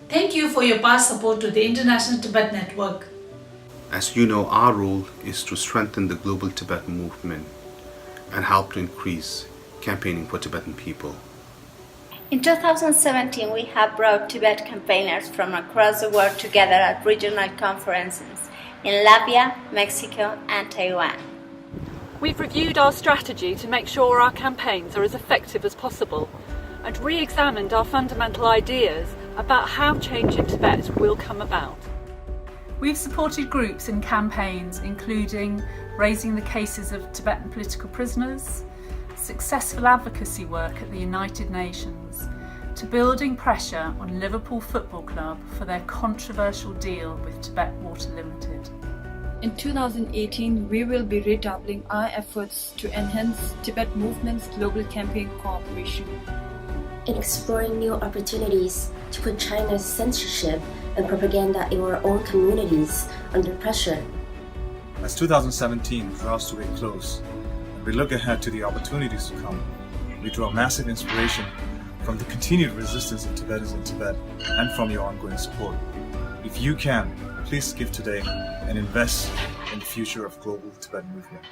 Thank you for your past support to the International Tibet Network. As you know, our role is to strengthen the global Tibet movement and help to increase campaigning for Tibetan people. In 2017, we have brought Tibet campaigners from across the world together at regional conferences in Latvia, Mexico, and Taiwan. We've reviewed our strategy to make sure our campaigns are as effective as possible and re-examined our fundamental ideas about how change in Tibet will come about. We've supported groups in campaigns including raising the cases of Tibetan political prisoners, successful advocacy work at the United Nations, to building pressure on Liverpool Football Club for their controversial deal with Tibet Water Limited. In 2018, we will be redoubling our efforts to enhance Tibet Movement's global campaign cooperation. In exploring new opportunities to put China's censorship and propaganda in our own communities under pressure. As 2017 draws to a close, and we look ahead to the opportunities to come, we draw massive inspiration from the continued resistance of Tibetans in Tibet and from your ongoing support. If you can, please give today and invest in the future of global Tibetan movement.